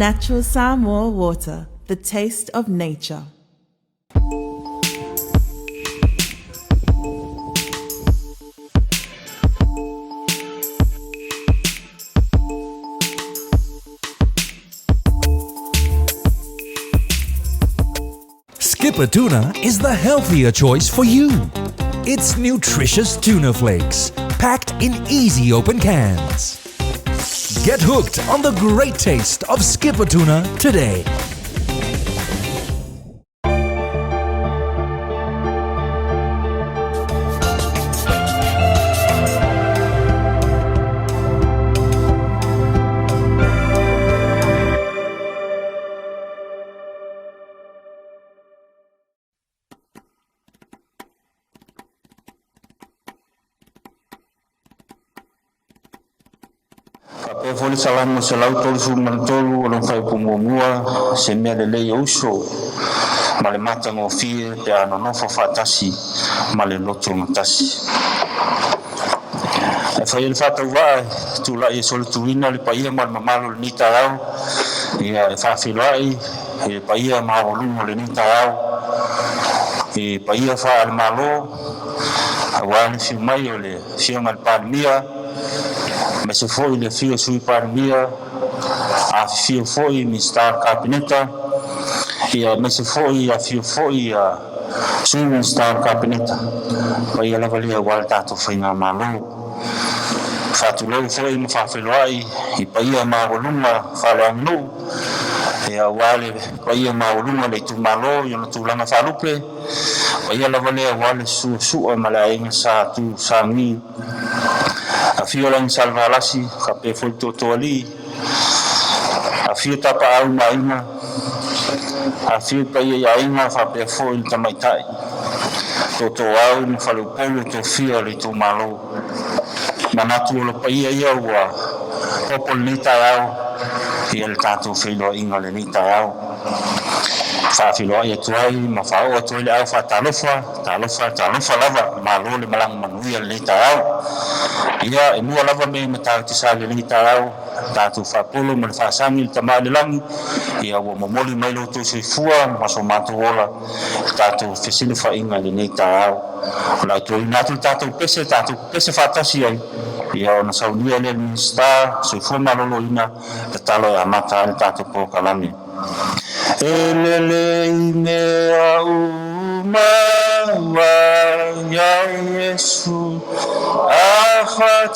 Natural Samoa water, the taste of nature. Skipper Tuna is the healthier choice for you. It's nutritious tuna flakes, packed in easy open cans. Get hooked on the great taste of Skipper Tuna today. Pe foli salamu salau tolu suman tolu olong fai pumua se mea lele uso male mata ngofie pe ano nofo fatasi male loto matasi e fai el fata wa tu la e sol tuina le paia mal mamalo ni tarau ia e fa filai e paia ma volumo le ni tarau e paia fa al malo awan si mai ole si ngal palmia ma se foi le fio sui parmia a fio foi mi star capineta ia ma se foi a fio foi a sui star capineta poi la valia guarda to fina malo fatu lo foi mi fa felai I paia ma voluma fa la no ia wale paia ma voluma le tu malo yo no tu langa fa lupe paia la valia wale su ma la inga sa tu sangi a fio lang salvalasi kape foi toto ali a fio tapa au maima a fio paia ya inga fa pe foi tamaitai toto au no falu polo to fio le tu malo manatu lo paia ia wa popol ni tau ia le tatu filo inga le ni tau fa filo ia tuai ma fa o tuai le au fa talofa lava malo le malang manuia le tau ia e mua lava me mata te sale ni tarau tatu fa polo me fa sangi tamale lang ia wo momoli mai lo to se fua ma so matu ola tatu fesile fa inga ni tarau la to ina tatu pese fa tasi ai ia ona saunia le sta se fua malolo ina talo a mata tatu po kalami elele me au ya Yesu akhatasi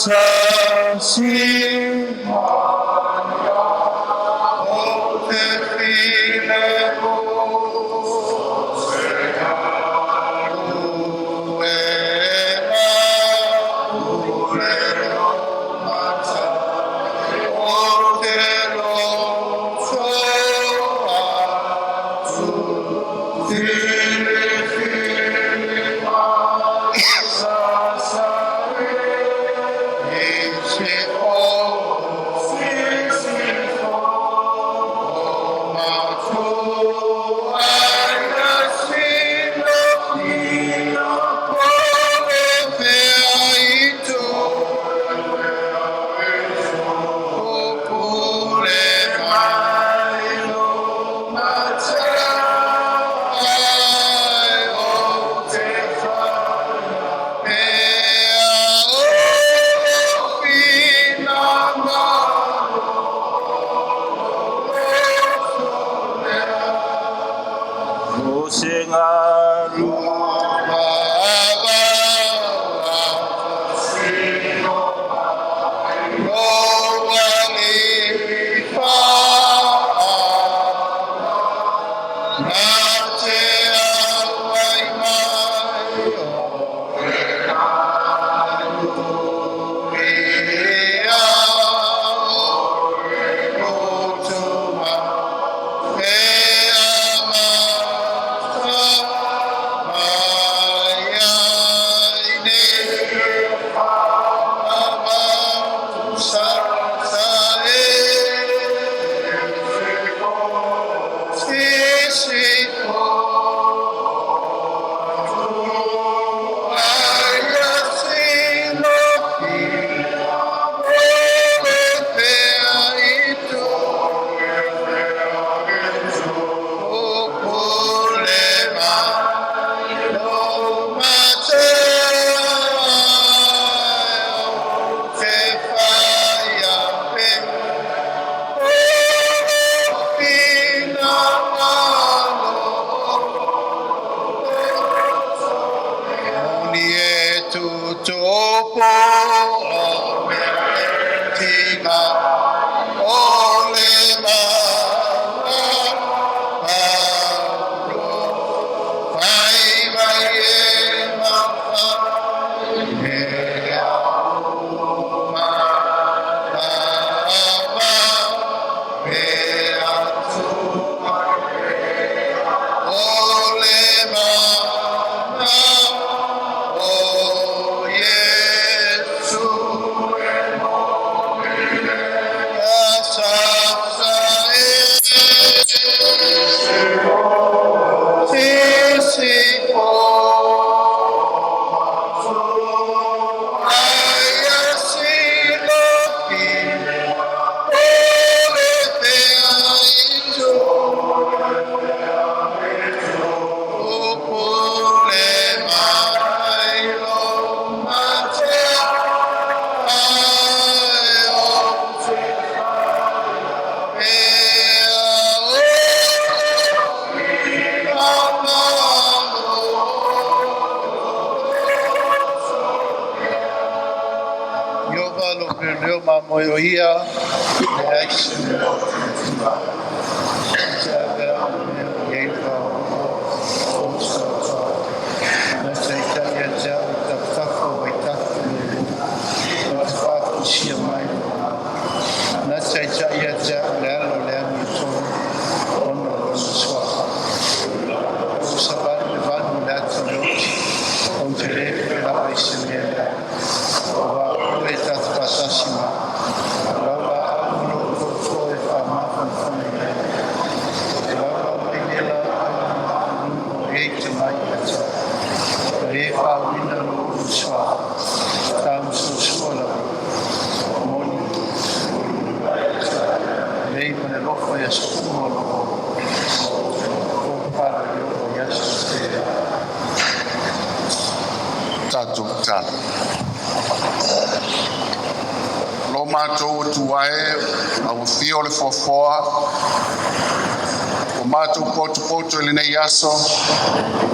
Topo tika ole ma Moyoia, Lo matou tuae au fio le fofoa o matou poto le nei aso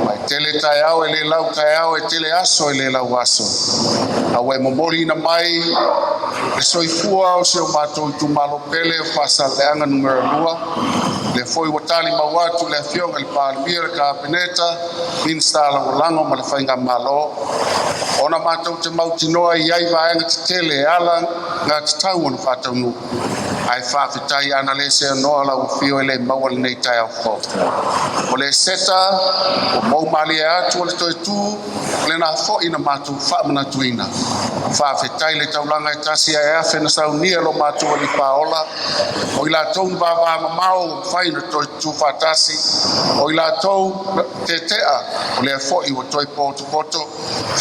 mai tele tai au le lau tai au e tele aso le lau aso au e momori na mai e soifua o se o matou tu malo pele o pasaleanga numero 2 le foi watali mawatu le fionga le palmira ka peneta instala o lango ma le fainga malo ona matou te mautinoa iai vaenga te tele ala nga te tau ona whatau nu ai whawhitai ana le se noa la ufio ele mawale nei tai au fo o le seta o mau mali e atu o le toi tu le na fo ina matou whamana tuina whawhitai le taulanga e tasi e afe na sau nia lo matou ali paola o ila tau mbaba mamau whaina toi tu whatasi o ila tau te tea o le fo i o toi poto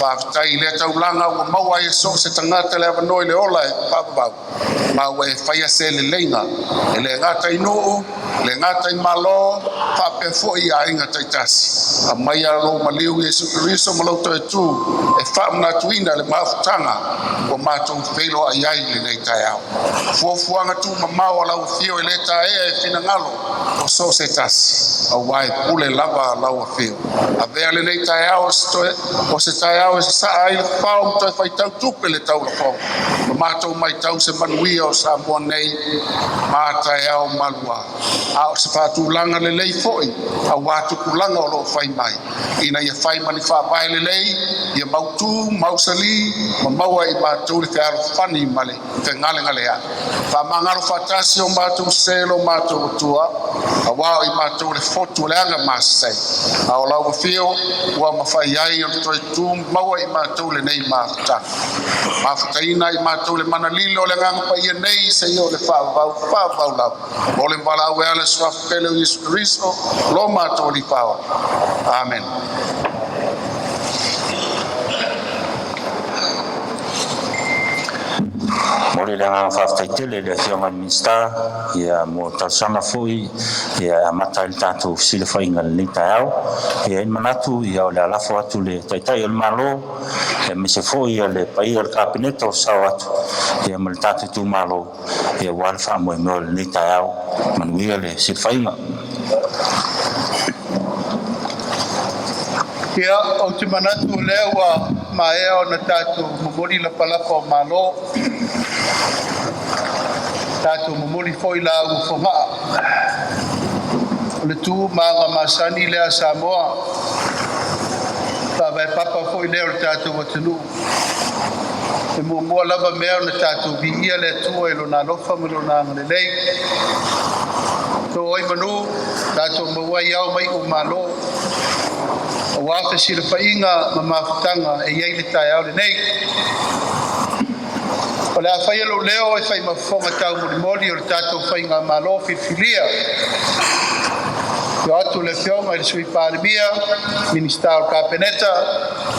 whawhitai le taulanga o maua e so se tangata le avanoi le ola e papabau maua e whaia se le leina e le ngata inuu le ngata i malo whape fo i a inga taitasi a mai alo maliu Yesu Christo malauta e tu e whamna tuina le maafutanga o mātou whelo a iai le nei tai au fuafuanga tu mamau alau fio e le tae e fina ngalo o so se tasi a wai pule lava lau a fio a vea le nei tai au o se tai au e se saa ai le whao mto e whaitau tupe le tau la whao ma mātou mai tau se manuia o sa mua nei ma tai au malua a o se whatulanga le lei foi a watu kulanga o lo whai mai ina ia whai mani whapai le lei ia mautu, mausali ma maua i mātou le whiaro whani male te ngale ngale a wha mangaro whatasi o mātou selo mātou tua a wao i mātou le fotu le anga māsai a o lau whio ua mawhai ai o toi tu maua i mātou le nei mātang mawhataina i mātou le manalilo le nganga pa ia nei se i o le whaavau lau o le mbala ue ale swaf pele o Yesu Christo lo mātou li whawa Amen. Mole le nga whaftaitele le fionga minsta ia mo tausanga fui ia mata il tatu sile whainga le nita au ia in manatu ia o le alafo atu le taitai el malo ia mise fui ia le pai el kabineta o sao atu ia mo le tatu tu malo ia walfa mo le nita au manuia le sile whainga Ia o te manatu lewa maea o na tātou mamuri la palapa o malo. Tātou mamuri foi la u whangaa. O le tū maanga masani lea Samoa. Tāwai papa foi leo le tātou watanu. E mua lava mea na tātou vi ia le tua e lo na lofa me lo na ngane lei. Tō oi manu, tātou maua iau mai o malo. O wafe sila whainga ma mawhutanga e iei le tai au le nei. O le a whai alo leo e whai mawhonga tau mori o le tātou whainga malo whiwhilia. Yo atu le whionga i le sui pārimia, Minista o Kapeneta,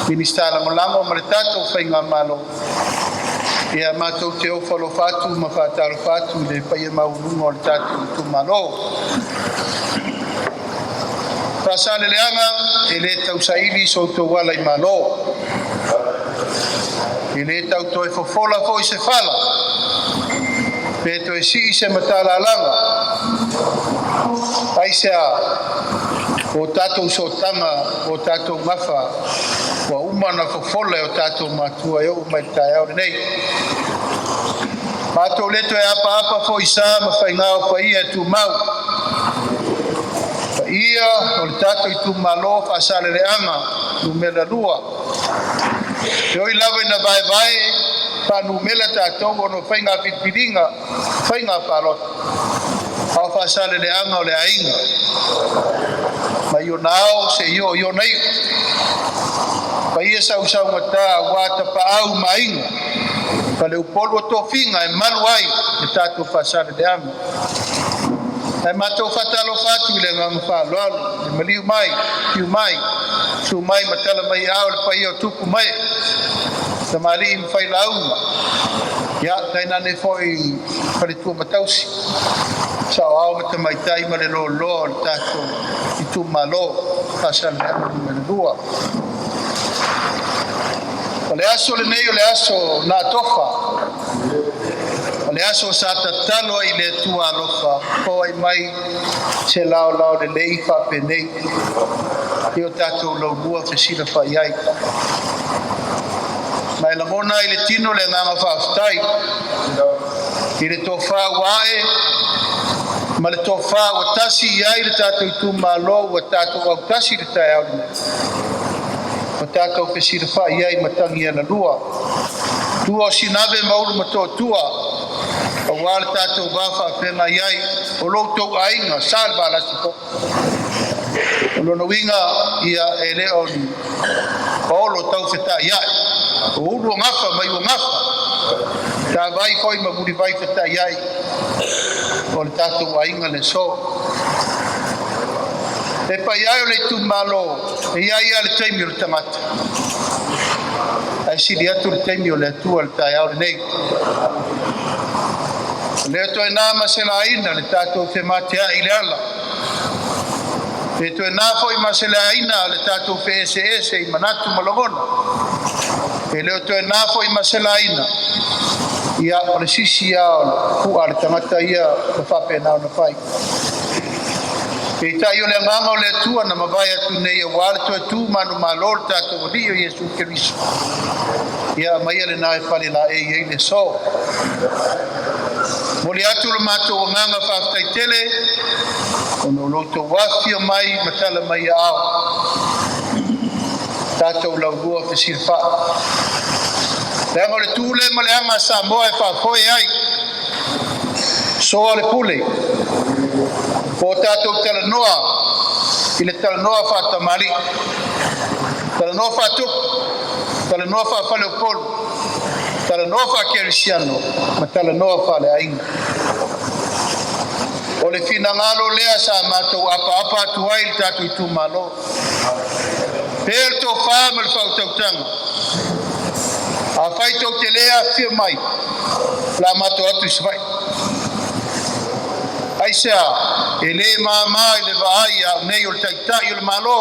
Minista Langolango ma le tātou whainga malo. Ia mātou te ofalo whātu ma whātaro whātu le whaia maurunga o le tātou tu malo. Pasale leanga e le tau saili so to wala I malo. E le tau to e fofola fo I se fala. Pe to e si se matala langa. Ai se a o tatou so tanga o tatou mafa wa umana fofola o tatou matua e o mai tai au nei. Mātou leto e apa fo isa ma whaingao pa ia tu mau. Ia o le tātou I tu malo whaasale le anga numela lua. E oi lawa ina vai pa numela tātou ono whainga pitpiringa, whainga parot. Hau whaasale le anga o le ainga. Ma io nao se io nei. Pa ia sau ngata wata pa au mainga. Pa le upolo tofinga e malu ai le tātou whaasale le anga. Ai matou fatalo fatu le ngam fa lo le maliu mai piu mai su mai matala mai au le pai o tupu mai sa mali in fai lauma ya taina ne foi pare tu matausi sa au mata mai tai ma le lo le tato I tu malo pasal le dua le aso le nei le aso na tofa le aso sa tatalo I le tua alofa po ai mai se lao le lei fa penei io tato lo bua fe sila fa iai mai la mona I le tino le ngama fa stai I le tofa wae ma le tofa o tasi iai le tato I tu malo o tato o tasi le tai au o tato fe sila fa iai matangi ana lua tua sinave maulu mato tua o wale tātou wafa whenga iai o loutou ainga salva lasiko o lono winga ia e leo ni paolo tau wheta iai o uru o ngafa mai o ngafa tā vai koi maburi vai wheta iai o le tātou ainga le so e pa iai o le tu malo e iai a le taimi o le tangata ai siri atu le taimi o le atua le tai au le nei le to na masela ina le tato fe matea I le ala le to na foi masela ina le tato fe SS I manatu malogona le to na foi masela ina ia o sisi ia ku al tamata ia fa pe na fai e ta io le nganga le tua na mavaya tu nei wal to tu manu malol tato dio Yesu Cristo ia mai le na fale la e le so Moli atu le mātou nganga whaftai tele, ono loto wafia mai, matala mai au. Tātou lau rua whesir wha. Leango le tūle ma le anga Samoa e whakoe ai. Soa le pule. Po tātou tala noa, I le tala noa whatamari. Tala noa whatuk, tala noa whafale o polu. Tala noa fa kerisiano, ma tala noa fa le ainga. O le fina ngalo lea sa mātou apa tuai le tātou I tu malo. Pēr tō whāma le whautautanga. A whai tō te lea whia mai, la mātou atu I svai. Ai sea, e le māma I le vaai a nei o le taitai o le malo.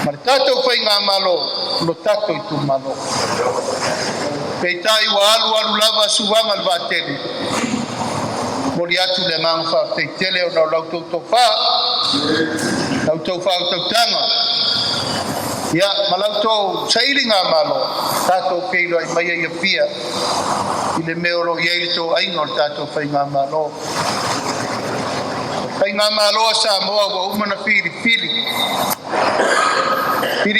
Ma le tātou whai ngā malo, lo tātou I tu malo. Peitai wa alu lava suwanga al vatele. Moli atu le nganga fa feitele o na lautou tofa. Lautou fa tautanga. Ia malauto sailinga malo tato keilo ai mai ia pia ile meolo ia to ai no tato fainga malo sa moa wa umana pili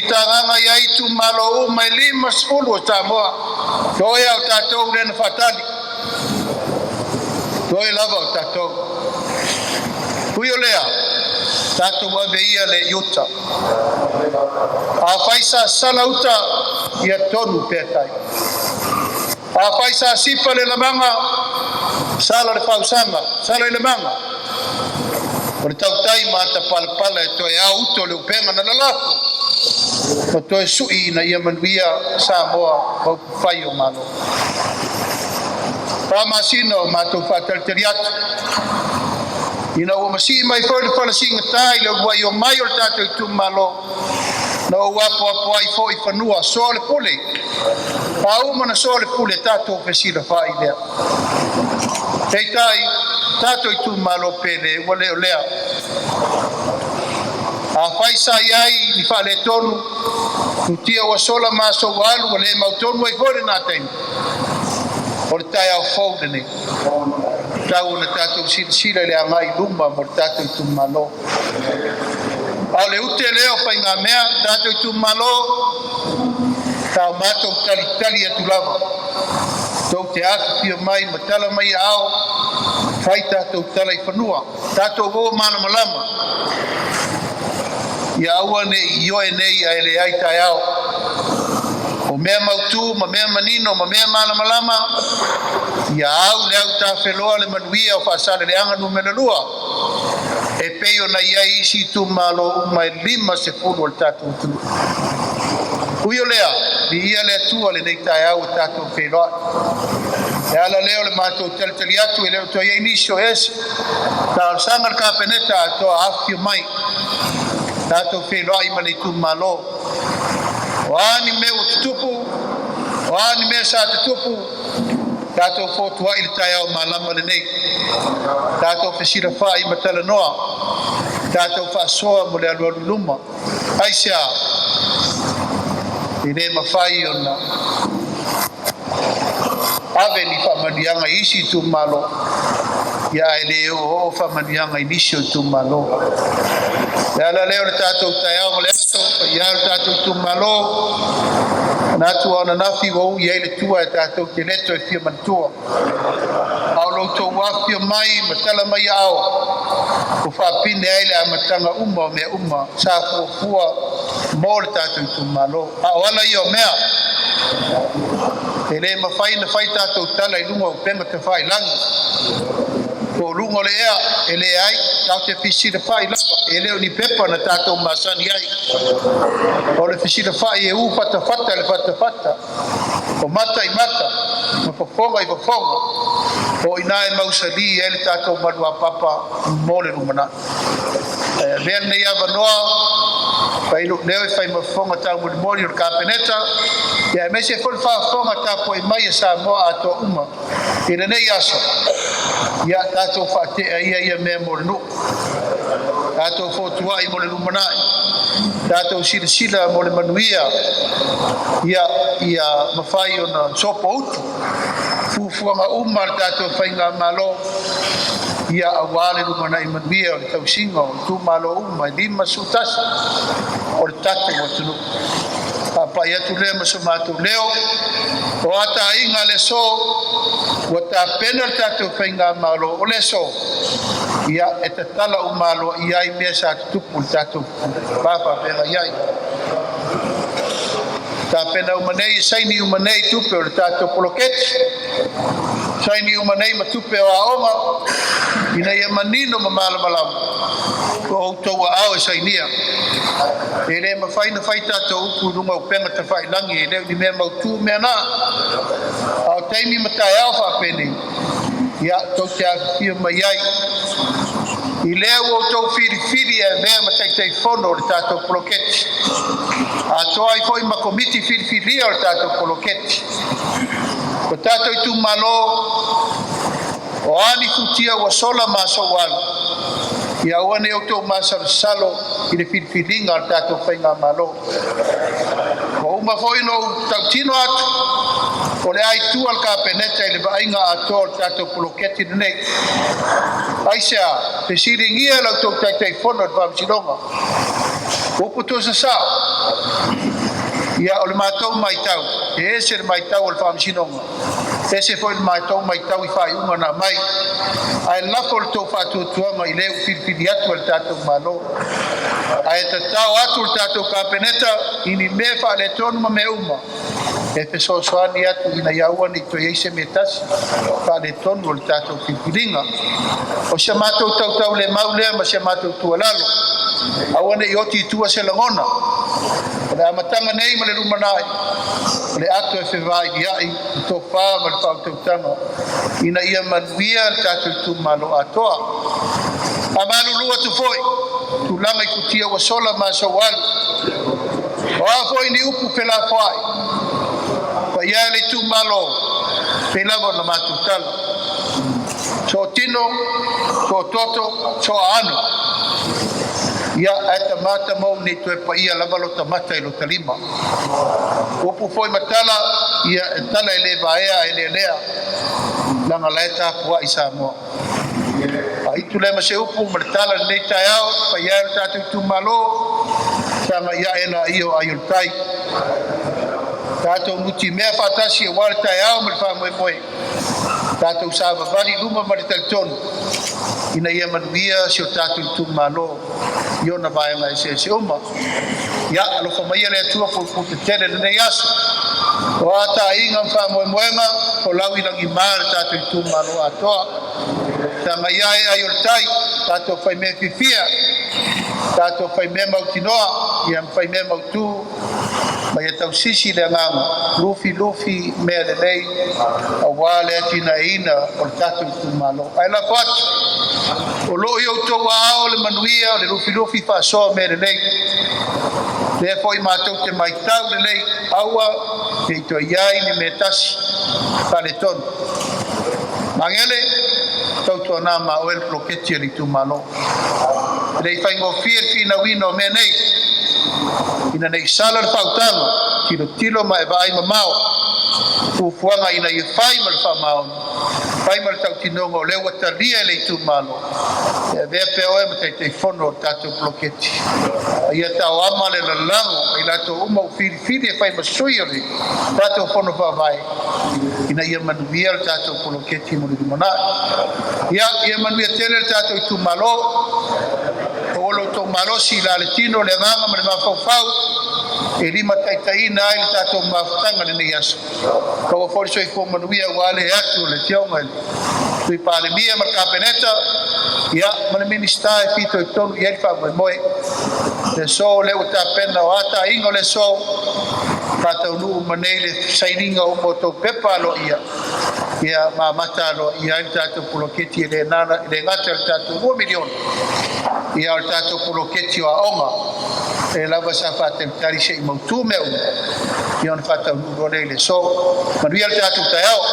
tanga ia itu malo mai lima sepuluh sa moa doia tato ren fatali doia lava tato kuyo lea tato wa veia le yuta a faisa salauta ia tonu petai a faisa sipa le lamanga sala le pausanga sala le lamanga por tautai mata palpala to e auto le upenga na lalafu o to sui na ia manvia Samoa o faio malo pa masino mato fatal teriat ina o masi mai for singa tai le wa yo mai o tato tu malo no wapo ai foi fanua sole pule au mana sole pule tato fesira fai le tai tato tu malo pele wale lea a faisa yai ni fale tonu tutia wa sola maso walu wale mautonu ai gore na tem portai au foldene tau na tato sila le mai lumba mortato tu malo ale ute leo fainga mea tato tu malo ta mato tali tu lava to te afi mai matala mai ao faita to tala I fanua tato go mana malama ya wane yo nei ele ai taiao o mea mautu ma mea manino ma mea mana malama ya au le au ta feloa le manuia o fasale le anga no menelua e peio na ia isi tu malo mai lima se fulu al tatu tu uyo lea di ia le tu ale nei taiao tatu feloa ya la leo le mato teliatu le to ia inicio es ta sangal ka peneta to afi mai tato feloa I mani tu malo wani me utupu wani me sa tupu tato fotua il taiao malama le nei tato fesira fa I matala noa tato fa soa mo le alu luma aisia ine mafai ona ave ni fa manianga isi tu malo ya ele o fa manianga inicio tu malo ya la leo le tato taiao le ato ya tato tu malo na tu ona nafi wo ya ile tua tato te leto e fia mantua au lo to wa fia mai matala mai ao o fa pine ile a matanga uma sa fua mo tato tu malo a wala io mea ele ma fai na fai tato tala I lunga o penga te fai langi o lungo le ea ele ai tau te fisi de fai lava ele ni pepa na tato masani ai o le fisi de fai e u fata le fata o mata I mata ma fofonga I fofonga o ina e mausali ele tato madua papa mole lumana vea nei avanoa fai leo fai mafonga tau moli o kapeneta ya mese fol fa fonga tapo I mai Samoa ato uma ina nei aso ya tato fate ia me mornu tato fotua I mo le lumana tato sila mo le manuia ia mafai ona sopo utu fufuanga uma tato fainga malo ia awale lumana I manuia o tau singo tu malo uma lima sutas o tato watunu apa ia tu le masomatu leo o ata inga le so wata penal tato fainga malo o le so ia etatala o malo ia I mea sa tupu tato papa pela iai ta pena umanei saini umanei tupe o tato poloketi saini umanei matupe o aonga ina ia manino mamala malam o toa ao sainia ele mafai na fai tato upu runga upenga ta fai langi ele ni mea mautu mea na au taimi matai alfa pene ia tau te afia mai ai I leo o tau firi e mea matai fono o tato poloketi a toa I foi ma komiti firi o tato poloketi o tato I tu malo o ani kutia wa sola maso walu Ia ua ne o tō masalo I le whiwhiringa al tātou whainga malo. O uma foi no tautino atu, o le ai tu al kapeneta I le vainga ato al tātou poloketi nei. Aisea, te siringia lau tō taitai whono al whamsilonga. Opo tō sa sa. Ia o le mātou mai tau, e ese le mai tau al whamsilonga. Ese foi le mātou mai tau I whai unga na mai. Ai lafo le tō whātuatuanga I leo whiwhiri atu al tātou malo. Ai tatau atu le tātou kapeneta ini me wha le tonu ma me uma. E pe soani atu ina iaua ni toi eise me tasi. Wha le tonu le tātou whiwhiringa. O se mātou tau le maulea ma se mātou tualalo. Awane I oti tua se langona. Le amatanga nei ma le rumanai. Le ato e whewai I ai, tō whā ma le whautautanga. Ina ia manuia le tātou tu malo atoa. A malulua tu foi. Tu lama I kutia wa sola ma so walu. O a foi ni upu pela whai. Pa ia le tu malo. Pelavo na matutala. So tino, so toto, so ano. Ia ata mata mau ni tu e pa ia lava lo tamata I lo talima. Upu foi matala, ia tala ele vaea ele lea. Langa laeta pua isa mo. A itu le ma se upu matala nei taiao, pa ia tatu tu malo. Sanga ia ena io ayul tai. Tato muti mea fatasi e wale taiao ma fa moe moe. Tato usava vali luma ma le talitonu. Ina ia manuia si o tatu tu malo. Io na vai ngai se uma ya lo fa mai le tua po te tele ne yaso o ata inga fa mo moenga o lawi langi mar ta tu maro atoa ta mai ai ai tai ta to fa me fifia ta to fa me mau tinoa ia fa me mau tu mai ta sisi le ngama lufi me le lei o wale tina ina o ta tu malo ai la fat o lo yo to wa o le manuia o le lufi fa so me le lei le foi matou te mai tau le lei aua te to iai ni metasi pa le ton mangele tau to na ma o el ploketi li tu malo le fai ngo fina wino me nei ina nei sala le fautanga tilo ma e vai ma mau fuanga ina i fai mal fa mau fai mal tau tinongo le wata lia le tu malo e ve pe o e te fono tatu bloketi ia tau ama le lango i lato uma fili e fai masuiori tatu fono fa vai ina ia manuia le tatu bloketi mo di mona ia manuia tele tatu tu malo o lo to malo si la le tino le nganga me ma fau e lima taitaina ai tatou mafutanga lenei aso kaua foli soifua manuia ua ale atu le tionga tui palemia ma kapeneta ia ma le minista e fito i tonu i ai faamoemoe le so le ua tapena o ataiga o le so tataunuu ma nei le sainiga uma o tou pepa alo ia mamata alo ia ai le tatou poloketi e le gata le tatou 2 miliona ia o le tatou poloketi o aʻoga e lava sa faatalitali seʻi mautu mea uma ia ona faataunuu lea le so manuia le tatou taeao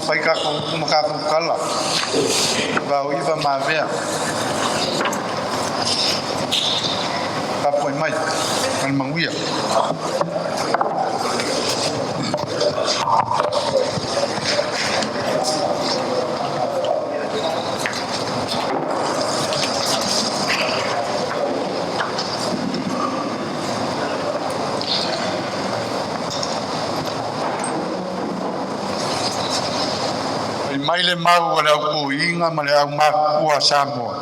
fai kako kala va iva mavea papo mai al manguia mai le mau le au inga ma le au makua Samoa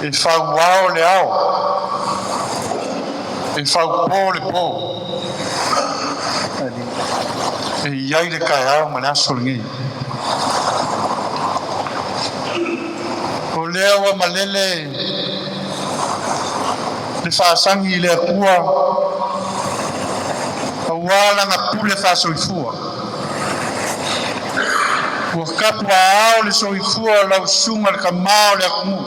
e fau wao le au e fau po le po e iai le kai au ma le aso ngi o lea ua malele le whaasangi le akua a wala na pule whaasoifua ua kapua ao le soifua lau sunga le kamao le akumu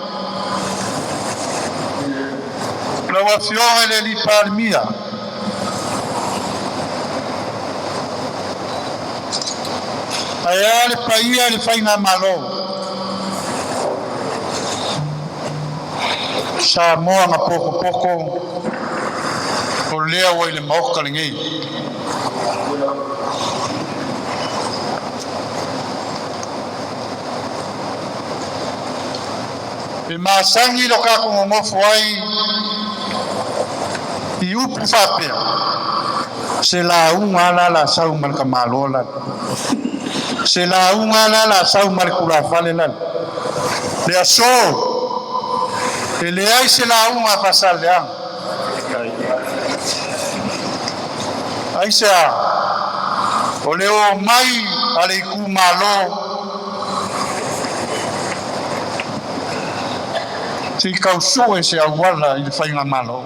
lau a fionga le li parimia aia le paia le whainga malo sa moa nga poko o lea wai le maoka le ngei e masangi lo kako ngofo ai i upu whapea se la unga la sau malka malola se la unga la sau malkula fale la le aso e le ai se la unga pasal le ang ai se a o le o mai ale ku malo si kausu e se awala i le whainga malo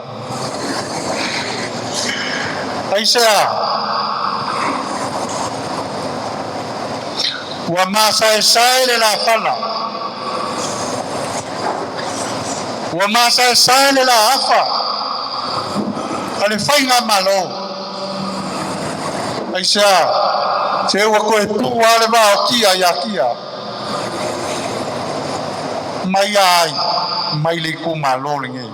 ai se a ua masa e sae le la fala ua masa e sae le la afa a le whainga malo ai se a se ua koe pua le wao kia ia kia mai ai mai le ku malo le ngei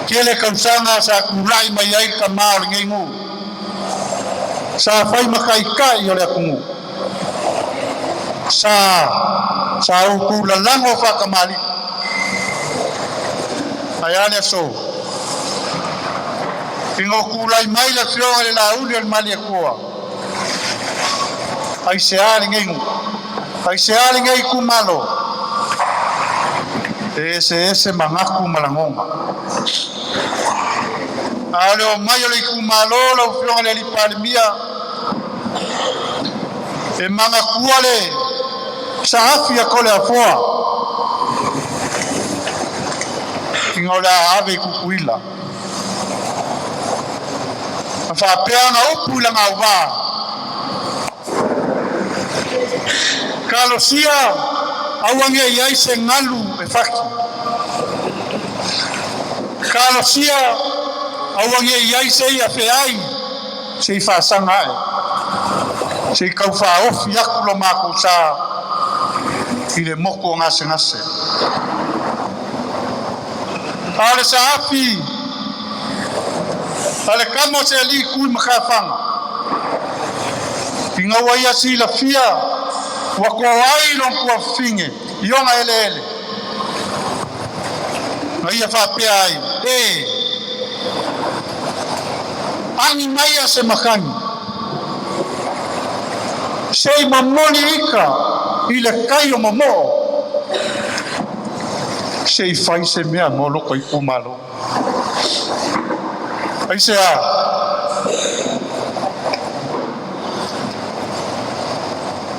kele kausanga sa kulai mai ai ka mau le ngei ngu sa fai makai kai o le kungu sa uku la lango fa kamali ayane so kingo kulai mai la fio le la uli al mali ko ai se ale ngei ai se ale ngei ku malo ese mangaku malangonga ale o mai le ku malo lo fio le li palmia e mangaku ale sa afia ko le afoa kingo la ave ku kuila fa peanga upu la ngauva kalosia awange yai se ngalu e faki kalosia awange yai se ia feai se fa sangai se kaufa of yakulo mako sa ile moko ngase ale sa afi ale kamo se li ku makafanga kinga waya si la fia wa ko ai lo ko finge yonga ele ai fa pe ai ani mai se makani sei mamoni ika ile kaio momo sei fai se mea molo ko i kumalo ai se a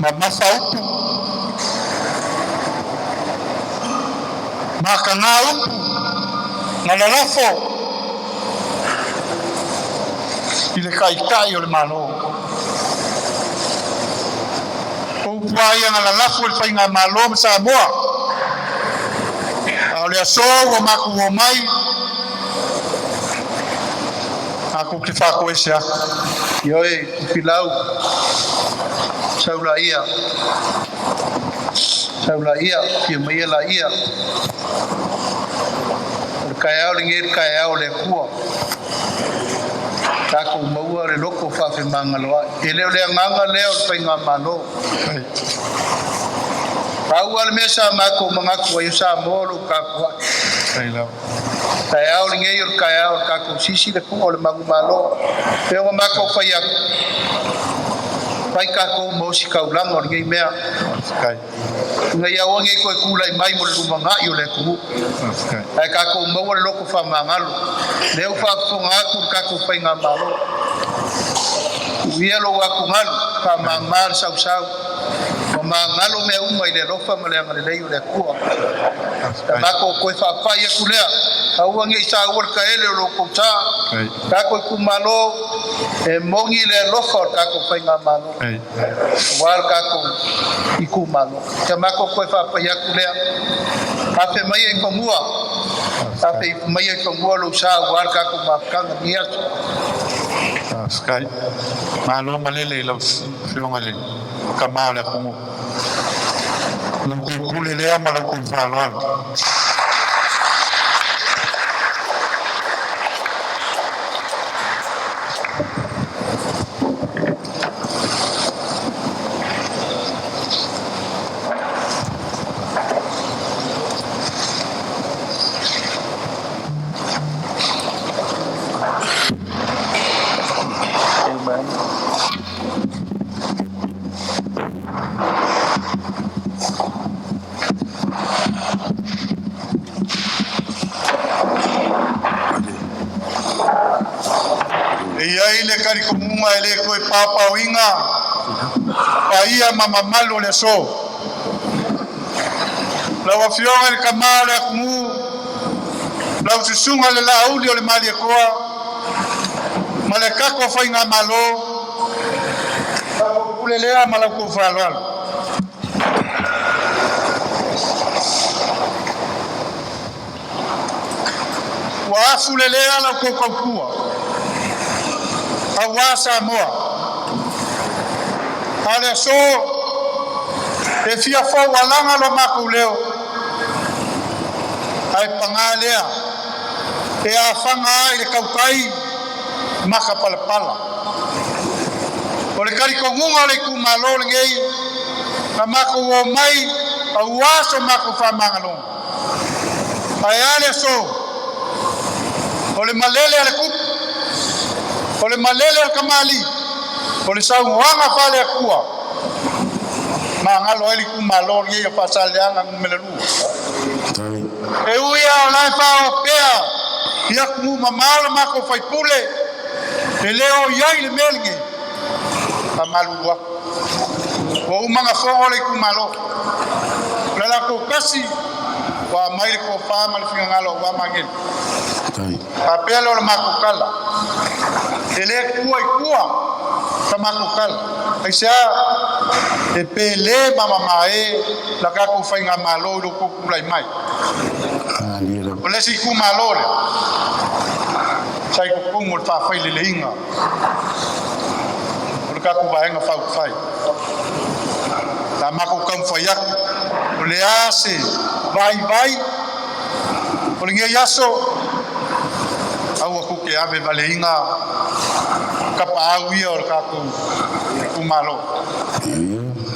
mama sautu makangau nalalafo ile kai o le malo o puai nalalafo le fainga malo sa moa ole aso o maku o mai aku ki fa ko ese yo pilau saula ia ki mai la ia kaya le kuo ta ko maua le loko fa fe mangalo ele le nganga le o penga malo Pau al mesa mako mangaku ayusa molo kapwa. Ai la. Kaya o ngei o kaya o kako sisi le ku o le magu malo. Pe o mako fai a pai kako mo si kaulang o ngei mea. Ngai a ngei ko kula mai mo le rumanga i o le ku. Ai kako mo le loko fa mangalo. Le u fa fonga ku kako fai nga malo. Ia lo aku ngal fa mangal sau mangalo me uma ile rofa male ngale le le ku. Bako ko fa pa ia kulea. Au ngi sa ur ka ele lo ko ta. Ka ko ku malo e mongi le rofa ka ko fa nga malo. Wal ka ko iku malo. Ka mako ko fa pa ia kulea. Ka fe mai e pamua. Ka fe mai e pamua lo sa wal ka ko makanga nia. Sky malo malele lo filongale kamala kumu nung kulele ama lo kumfalwan ile kari kumuma ile ko papa winga paia mama malo le so la wa fionga le kamala kumu la usunga le la uli le mali ko maleka ko fainga malo kulelea mala ko falwal wa fulelea la ko kokua awasa moa ale so e fia fo walanga lo makuleo ai pangalea e a fanga ile kaukai maka palapala ole kari ko ngunga le kumalo ngei na mako wo mai awaso mako fa mangalo ai ale so ole malele ale kup ole malele kamali ole sau wanga pale akua mangalo eli kumalo ye pasal yang melelu e uya la fa opea ya kumu mamalo mako fai pule e leo yai le melge kamalua o manga fo ole kumalo la ko kasi wa mai ko fa mal fingalo wa mangel papelo mako kala ele kuwa tamakukal aisa e pele mama mai la ka ku fainga malo do ku kulai mai ole si ku malo le sai ku ku mo fa fai le linga ole ka ku baenga fa fai tamako kam fayak ole ase vai ole ngia yaso au aku ke ave valeinga kapawi or kaku kumalo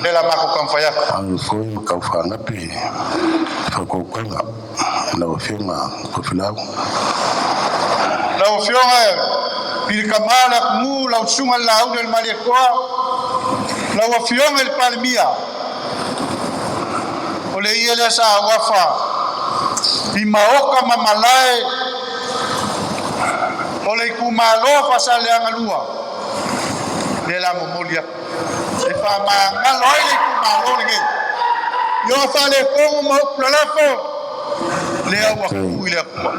ela mako kamfaya au foi kafanga pe ko kwanga la ofema ko filau la ofema pil kamala mu la usunga la au del malikoa la ofema el palmia ole yele sa wafa imaoka mamalae ole kumalo pasale angalua de la momolia e fa mangalo ile kumalo nge yo fale ko mo plafo le awa ku ile kwa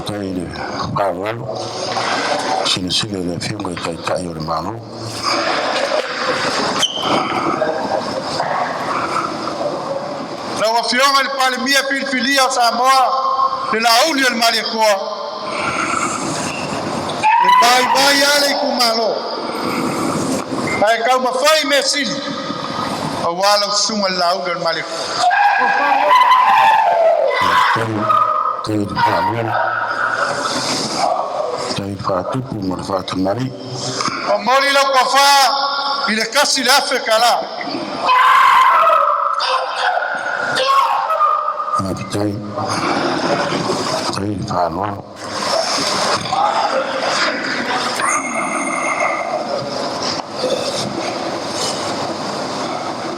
taile pavalo sinisile le fingo kai yo malo la wafionga le palmia pilfilia Samoa de la uli el malikoa e vai ale kumalo ai ka ma fai mesili awala sunga la uli el malikoa tai pavalo tai fatu mo fatu mari o mori lo kafa ile kasi la Afrika la Apitai. Tai whanua.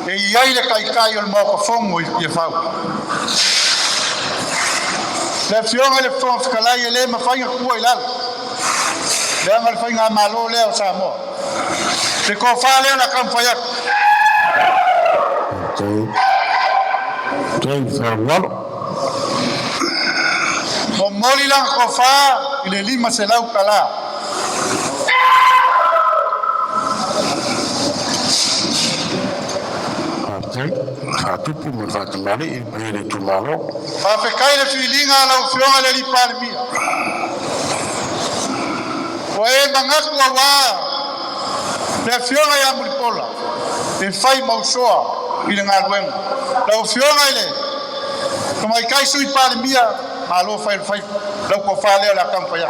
E iai le kai o le maukafongo i whau. Le fionga le whakakalai e le mawhainga kua i lala. Le anga le whainga malo leo Samoa. Te ko wha leo na kamwhaiak. Tai whanua. Mo moli lang ko wha i le 5 se lau kala. Whatupu mo whatamari i pere tu malo. Whawhekai le whilinga lau fionga le li palemia. Ko e mangaku a wā. Le fionga ia muripola. E whai mausoa i le ngā luenga. Lau fionga i le. Ko mai kai sui palemia. Malo whai le whai. Lau ko wha leo la kampaya.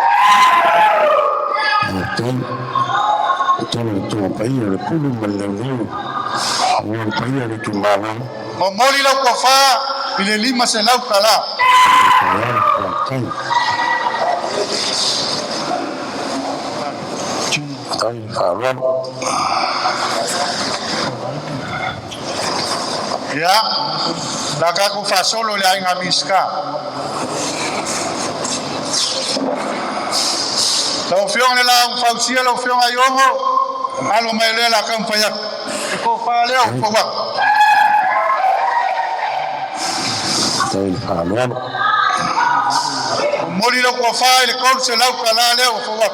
Tana tu pai le pulu maleu. Wan pai le tu malo. Mo moli lau ko wha i le 5 se lau kala. Tai whanua. Ya, la kaku fa solo le ainga miska. Lau fiona la fausia lau fiona yongo, alo mai le la kampaya. Ko fa leo ko wa. Tai whanua. Moli lau ko fa le kol se lau kala leo ko wa.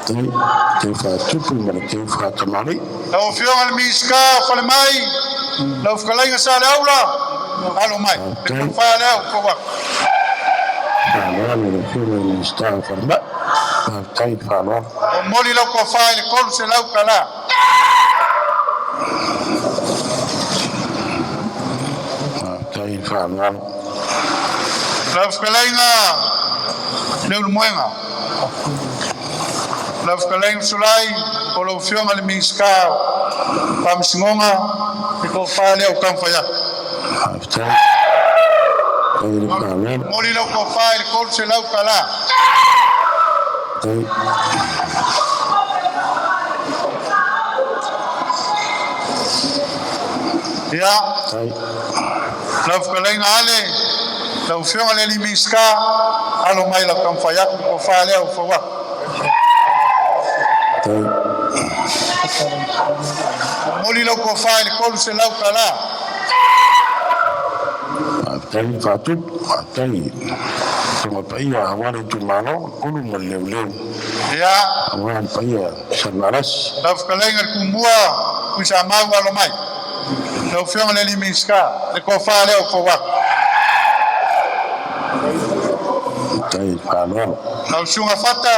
Te whatupu ma te whatamari. Lau fiona le miska fa le mai. Lau fkalainga sa le aula. Alo mai. Ko fa leo ko wa. Whanua me le whina ni staa whanua. Tai whanua. Moli lau ko fa le kol se lau kala. Tai whanua. Lau fkalainga le ulmoenga. Lau fkalainga sulai o lau fionga le miska pa msingonga ko fa leo kamfaya. Tai whanua. Moli lau ko fa le kol se lau kala. Tai Ya, tai lau fkalainga ale lau fionga le li miska alo mai lau kamfaya ko fa leo fa wa. tai Moli lau ko fa le kol se lau kala. tai whatupu. Tai tuma pai a wane tu malo. Kulu ma leu. Ya, Wan pai a sanaras. lau fkalainga kumua kuisa mau alo mai. Lau fionga le li miska le ko fa leo ko wa. Tai whanua. Lau sunga fata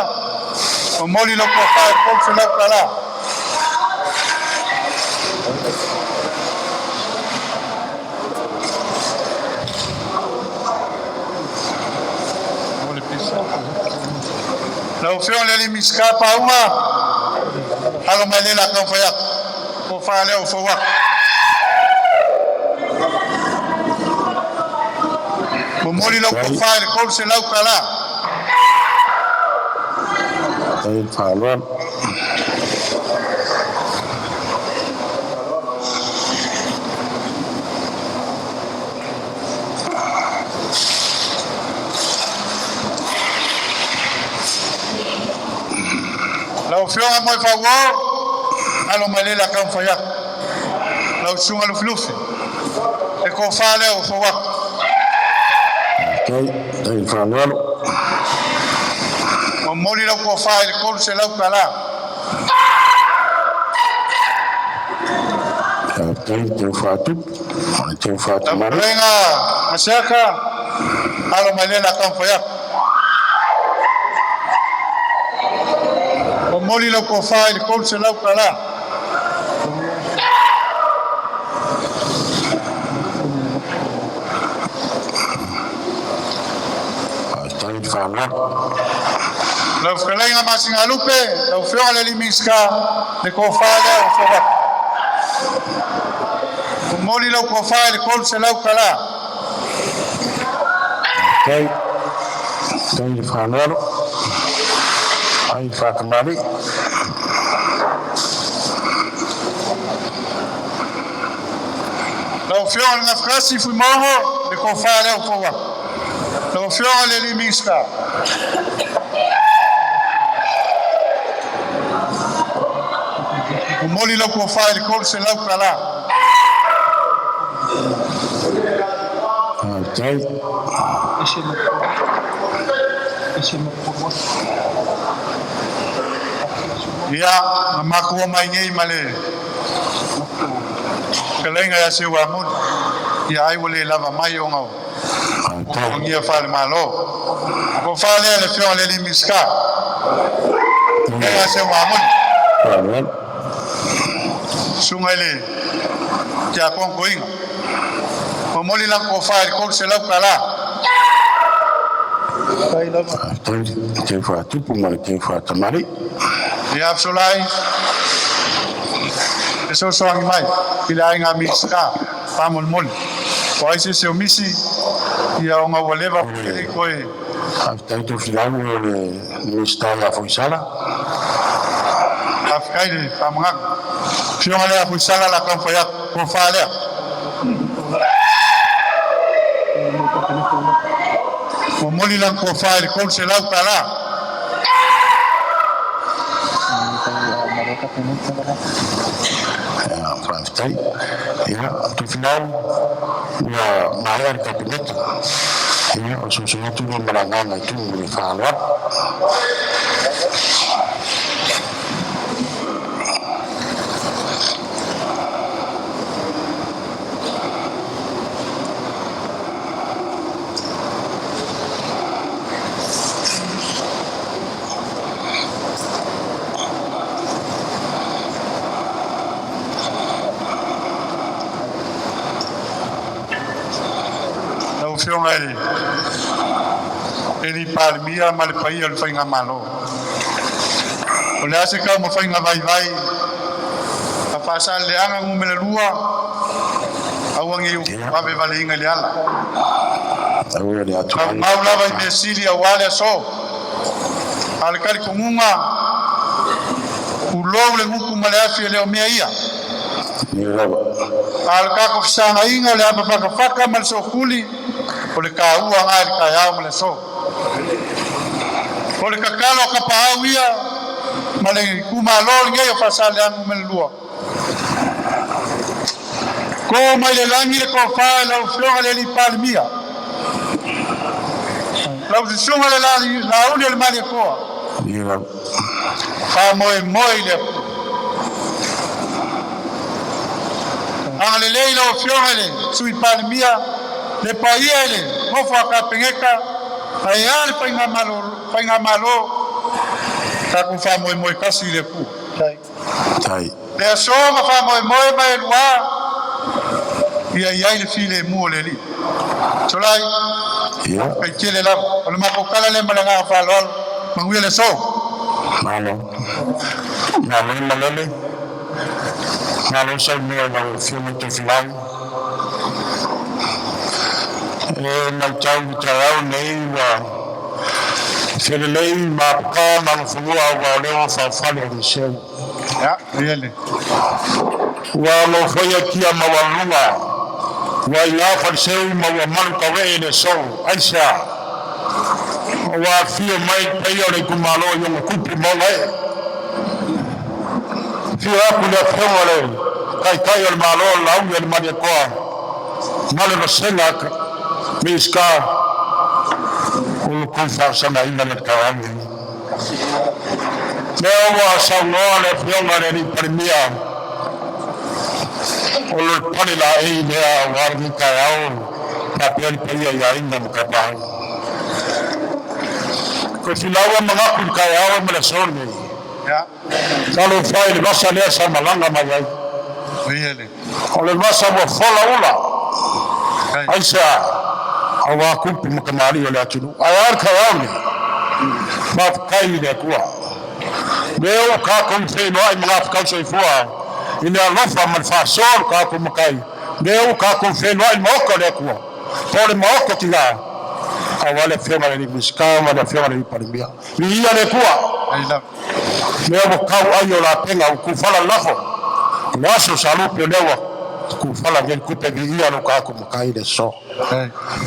o moli lau ko fa le kol se lau kala. Lau fionga le li miska pa uma alo mai le la kamfaya ko fa leo fo wa. Mo moli lau ko fa le kol se lau kala. Tai whanua. Lau fionga moi fa wo alo mai le la kamfaya. Lau sunga lu flufi. E ko fa leo fo wa. Tai whanua. Mo moli lau ko fa le kol se lau kala. Tai te whatupu. Te Lau whatamari. fkalainga masiaka alo mai le la kamfaya. Mo moli lau ko fa le kol se lau kala. Tai whanua. Lau fkalainga masinga lupe lau fionga le li miska le ko fa leo fo wa. moli lau ko fa le kol se lau kala kai kai fanaro ai fa kamari lau fio na frasi fu moho le ko fa le ko wa lau fio le limiska moli lau ko fa le kol se lau kala kai ya maku mai ngai male kalenga ya sewa mun ya ai wole lava mai o ngau ko ngia fa le malo ko fa le fio le limiska ya sewa mun sungale ya kon koing ko moli la ko fa ko se la kala kai la kai fa tu pumal kai fa tamari ya absolai eso so ang mai pila nga miska pamol mol ko ai se misi ya nga waleva ko after to filan le stala foi sala afkai de pamga fio ngale foi sala la kan fa ko fa le ko moli lan ko fa ko se la kala Frantai ya tu final ya maya kabinet ya ususunnya tu merangan itu berfalat fiongale eli palmia mal pai al fainga malo ole ase ka mo fainga vai a pasal le anga ngumele lua awangi ave vale inga le ala awira dia tu maula vai mesili awale so al kali kumunga ulo le nguku male afi le omia ia ni raba al ka ko sanga inga le apa faka mal so kuli ole ka ua ngai ka ya male so ole ka kalo ka paawia male kuma lol ngai fa sale an mel lua ko mai le langi le ko fa la flora le palmia la usonga le la uli le male ko ni raba fa moi le ale le lo flora le sui palmia le paiele mo fa ka pengeka ai ale painga malo ka ku fa moi kasi le ku tai le so ma fa moi mai lua ia le file mo le li solai ya pe kele la ole ma ko kala le malanga fa lol mangu le so malo malo sai mo na fiume to filan na chau trao nei wa fele lei ma ka ma fua wa le fa fa le se ya really wa lo foi aqui a mawalunga wa ia fa se ma wa man ka ve ne so aisha wa fio mai pai ole ku malo yo ku pu mo le fio aku le fo kai ole malo la u le ma de ko malo no senga miska ulu kufa sana ina na kawani leo wa saunole fionga ni premia ulu panila ina warni kayao na pia pia ya ina mkapa ko filawa mga kayao mlasoni ya kalau file basa le sa malanga mayai really ole basa bo fola ula aisha awa kupi makamari wala tulu ayar kawani ma kai de kwa leo ka kon fe no ai ma ka so fua ina lofa man fa sor ka ko makai leo ka ko whenua I maoka le kua. Pole maoka ki ngā. Awale whionga le miskama le whionga le parimia. Ni ia le kua. Leo mo kau ai o la penga o ku whala lafo. Ku aso sa lupi o lewa. Ku whala ngel kupe vi ia no ka ko makai le so.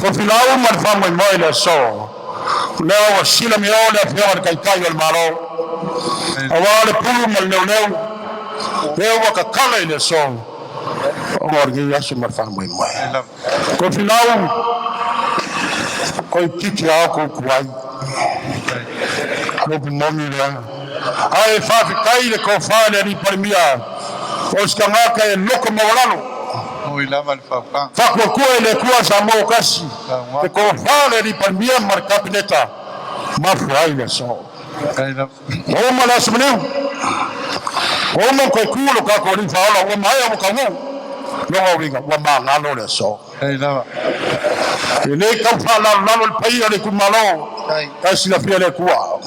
Ko whilau man whango I moi le so. Leo wa sila mi o le whionga le kaikai o le maro. Awale pulu mal leo. Leo wa ka kala I le so. O ngorgi aso man whango I moi. Ko whilau ko kiki a ko kuai. Ko momi le. Ai whawhikai le ko whale ni parimia. O skangaka e loko mawalano. Whakua kua le kua sa mo kasi. E ko whale ni parimia mar kabineta. Mafu ai le so. O ma la sumaneu. O ma koe kulo ka ko ni whaola. O mai o kangu. Longa winga. O ma ngalo le so. E le ka whala lalo le paia le kumalo. Kasi la fia le kua.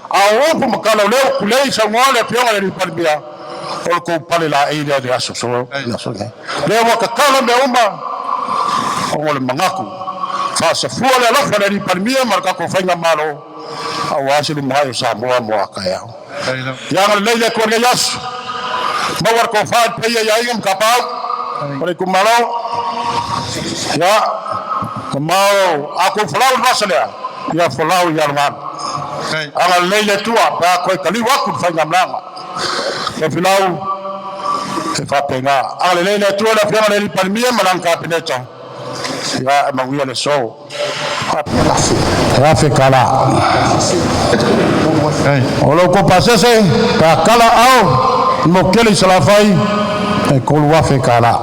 A opo makala leo kulei sa ngole pionga le parimia. O ko pale la e le aso so. Le wa ka kala me uma. O le mangaku. Fa sa fua le lafa le parimia marka ko fainga malo. A wasi le mai sa moa moa ka ya. Ya le le ko le yas. Ma war ko fa paia ya ingam kapau. O le kumalo. Ya. Kumalo aku flau vasale. Ya flau ya man. Ala leile tua pa ko kali waku fainga mlanga. Ko filau e fa penga. Ala leile tua la fianga le palmia malanga pineta. Ya mawia le so. Rafi kala. Olo ko pasese ka kala au mo kele salafai e ko wafi kala.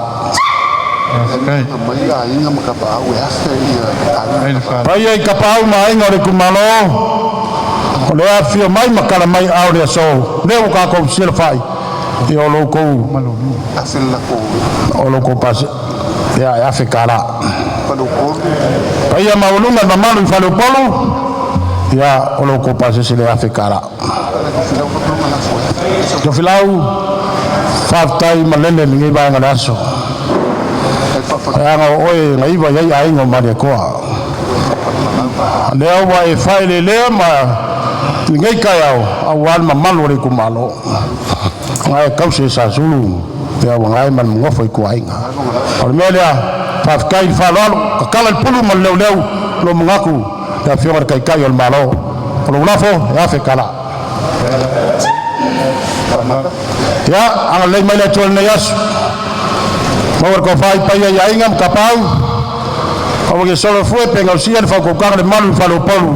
Pai ai kapau mai ngore kumalo. Le afio mai makala mai au le so. Le o ka ko sel fai. E o loko afela ko. O loko pas. Ya afikara. Pai ma ulunga mamalu falo polo. Ya o loko pas se le afikara. Jo filau faftai malele ni ba ngalaso. Anga oi ngai va yai ai ngo mare koa. Leo wa e fai le ma ngai kai au awal ma malo le kumalo. Ngai kause sa sulu. Ya ngai man ngofoi ko ai nga. O melia fa kai fa lo kala el pulu mal leo lo ngaku da fior kai kai el malo. Lo lafo ya fe kala. Ya ang le mai le tol ne yas. Mawar ko fai pai ya ingam kapau. Como que solo fue penga usia fa ko kar le malu fa lo polu.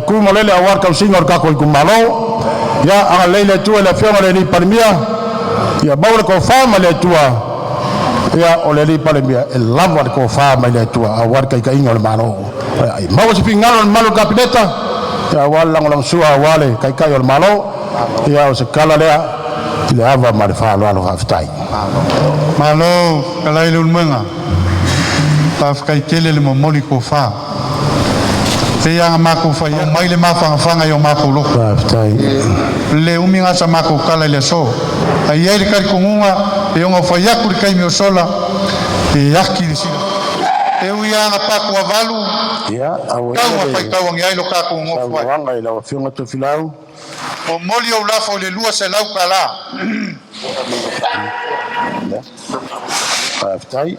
Ku molele awar ka singor ka ko kumalo. Ya ang leile tu la fioma le ni parmia. Ya mawar ko fa male tua. Ya ole li parmia el lamar ko fa male tua awar ka ingol malo. Ai mawar si pingalo malo kapineta. Ya wala ngolong sua wale kai ol malo. Ya o se kala le le ava mar fa lo haftai. Malo kalai lun menga. Taf kai kele le momoli ko fa. Te yang mako fa yang mai le mafanga yo mako lo. Le uminga sa mako kala le so. Ai ai kar kunga e ngo fa yaku kai mi sola. E yaki disi. E uya na pa ko valu. Ya awe. Ka fa ka wang ai lo ka ko ngo fa. Wanga ila fiunga to filau. O moli o la fo le lua se lau kala. Tai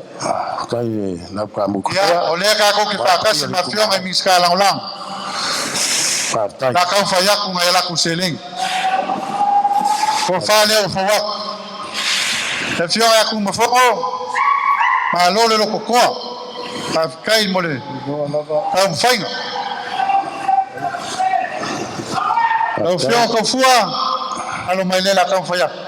na kamu Ya, oleh ka ko ki fa ka se ma fiona mi skala lang. tai Na ka fa yaku ngai la ku seling. Ko fa le o fa wa. Te fiona yaku mo fo o. Ma lo le lo ko ko. Ta kai mo le. Ta fainga. La fiona ko fua. Alo mai le la ka fa yaku.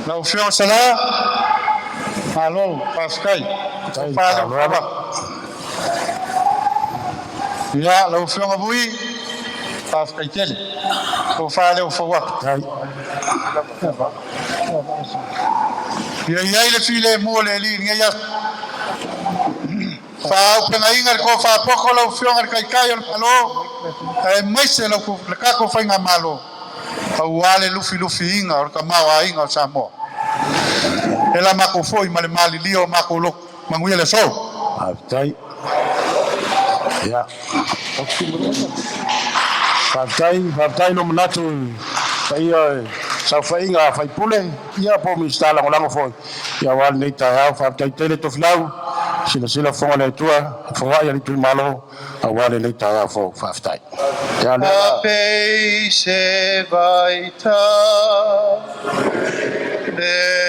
La fiona sala. Alo, paskai. Fa le ya la fiona bui. Paskai kele. Ko fa le o fa wa. Ya le file mo le li ngai ya. Fa o pena inga ko fa poko la fiona kai kai alo. Ai mai se lo ka ko fa nga malo. Auale lufi inga o kamawa inga o Samoa. Ela mako foi male mali lio mako lo manguia le so. Aftai. Ya. Aftai no manatu. Saya safainga fai pule ia po mi stala ngolango foi. Ya wal nei ta aftai tele to flau. Sila fonga le tua, fonga ya tu malo. Awale nei ta fo aftai. Ya le. Ape se vaita le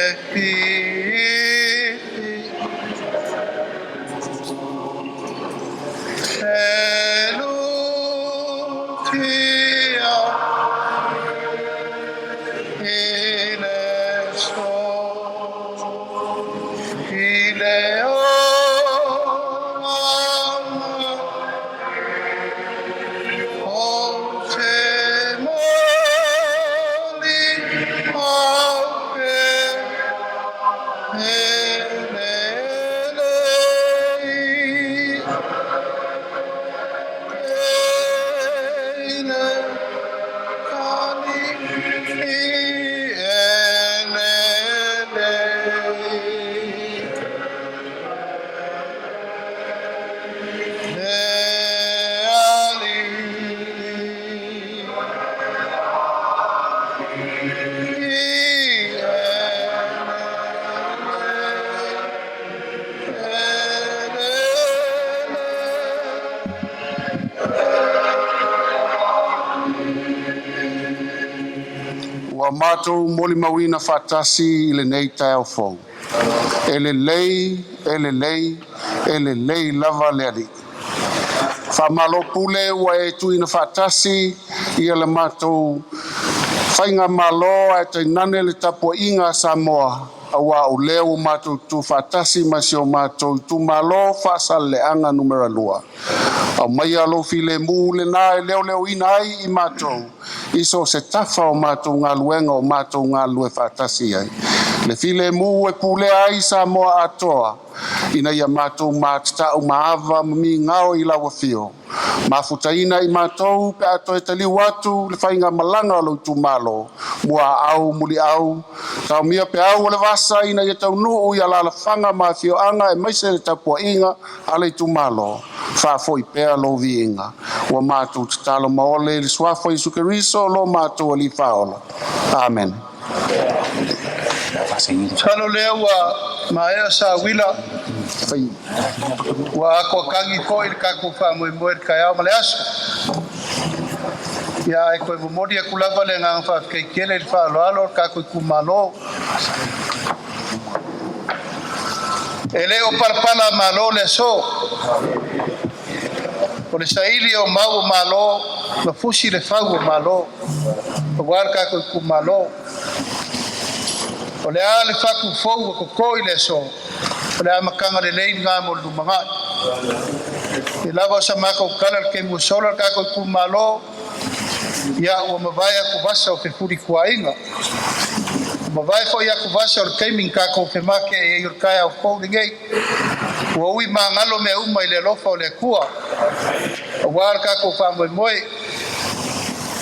Matou moli mawina fatasi ile nei tau fo. Ele lei lava leali. Fa malo pule wa e tuina fatasi ia le matou fainga malo e te nane le tapo inga Samoa. Awa o leo matou tu fatasi masio matou tu malo fasal le anga numero lua. Au mai alo file mu le na leo ina ai I matou. Iso se tafa o matou ngā luenga o matou ngā lue fatasi ai. Le file mu e pule ai Samoa atoa. Ina ia matou matata o maava mi ngao I lawa fio. Mafutaina I matou pe ato e tali watu le whainga malanga lo tu malo. Mua au muli au. Tau mia pe au le vasa ina ia tau nuu ia la whanga mafio anga e maise le tapua inga ale tu malo. Whafo I pea lo vi inga. Wa matou tatalo maole le swafo I sukeriso lo matou ali whaola. Amen. Talo leo wa maea sa wila wa ako kangi ko il kako fa mo kaya male aso ya ko modi kulava le ngang fa ke kele fa lo alo kako kumalo ele o parpala malo le so o le saili o mau malo no fusi le fago malo o guar kako kumalo o le ale faku fogo ko ko ile so o le makanga le lei nga mo lumanga e lava sa mako kala ke mo solar ka ko kumalo ya o mabaya ku basa o ke furi kuainga mabaya fo ya ku basa o ke min ka ko ke make e yor kaya o ko ngei o ui mangalo me uma ile lofa o le kua o war ka ko fa mo moi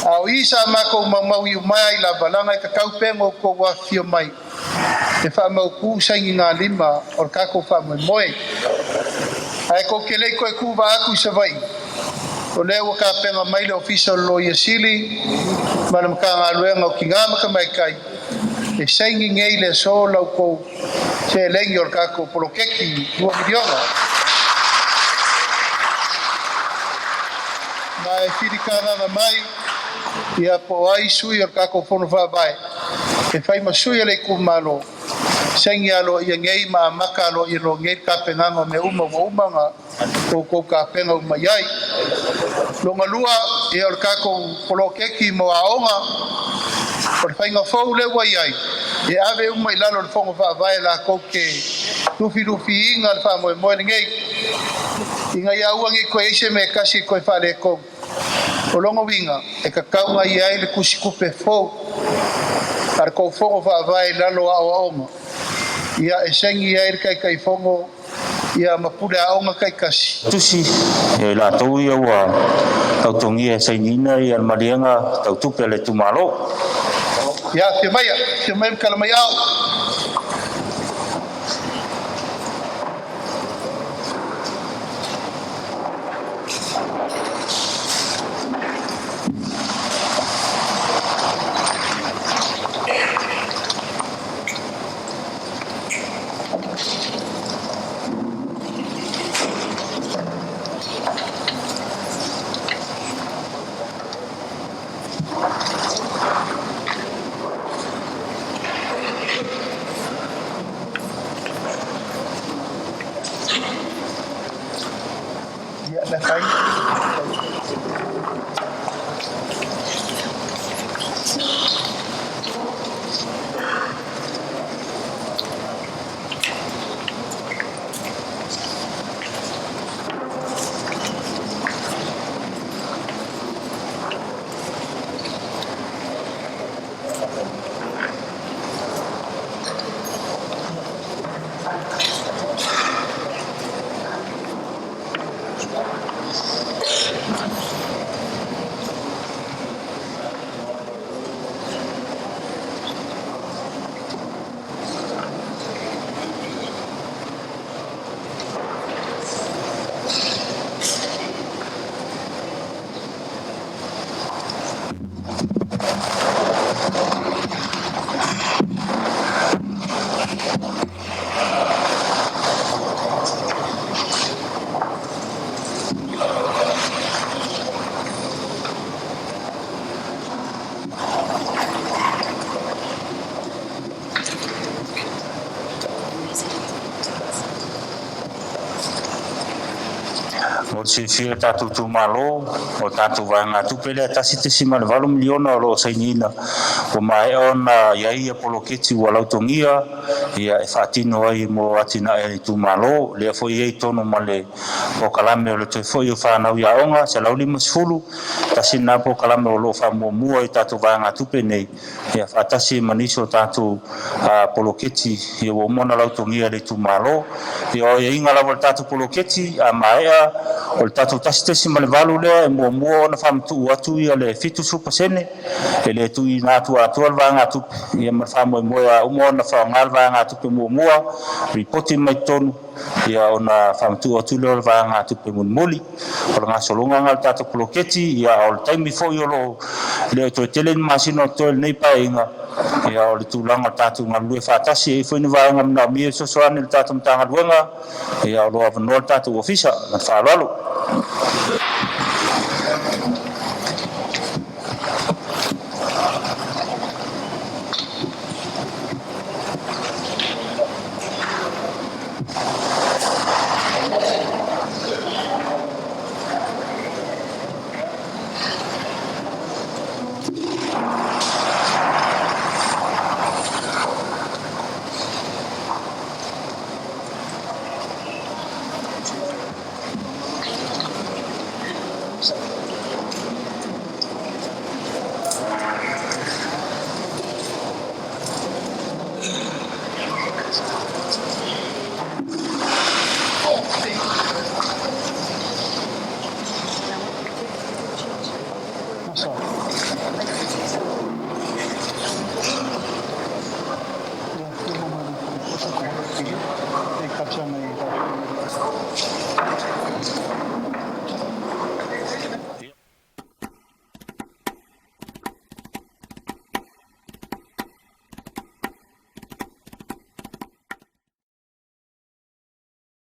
au isa mako mau mai la balanga ka kau pengo ko wa fio mai e fa mau ku sangi nga lima or ka ko fa mo moi ai ko kele ko ku va ku se vai o le wa ka penga mai le official lo yesili manam ka nga luenga o kinga ka mai kai e sangi ngei le so lo ko se lengi or ka ko prokeki o vidionga mai firikana mai ia po ai sui or ka ko fono fa vai e fai ma sui le ku malo sengi alo ia ngei ma makalo I ro ngei ka penanga me uma nga ko ka penga uma yai lo ngalua e or ka ko polo keki mo aonga por fai nga fo le wa yai e ave uma ilalo le fongo fa vai la ko ke lufi inga fa mo ngei inga ia uangi ko ese me kasi ko fa le ko o longo winga e ka kaunga ia ile kusikupe fo ar ko fongo fa vai lalo a oma ia e sengi ia kai fongo ia mapura onga kai kasi tusi e la tau ia wa tau tongi e sainina ia marianga tau tupe le tumalo Ya fia mai kala mai au. Ya dah kai. o se fia tatu tu malo o tatu vanga tu pele tasi te simale valo miliona o lo sainina o mai ona ia ia poloketi wala tongia ia e fatino ai mo atina e tu malo le foi e tono male o kalame o le te foi o fa na ia onga se lauli masfulu tasi na po kalame o lo fa mo mua i tatu vanga tu pene ia fatasi maniso tatu poloketi ia o mona la tongia le tu malo ia ia inga la tatu poloketi a mai o tatu tasi male valu le mo mo na fam tu atu ia le fitu supa sene ele tu ina tu atu vanga tu ia ma fam mo ia mo na fa ngal vanga tu pe mo mo reporting mai tonu ia ona fam tu atu le vanga tu pe mo moli o nga solonga ngal tatu poloketi ia all time before yo lo le to tele masino to nei pa inga ia o le tulanga tatu ngalue fatasi e foi ni vanga na mi so so an tatu tanga luanga ia o lo avno tatu ofisa na fa lalo Kacang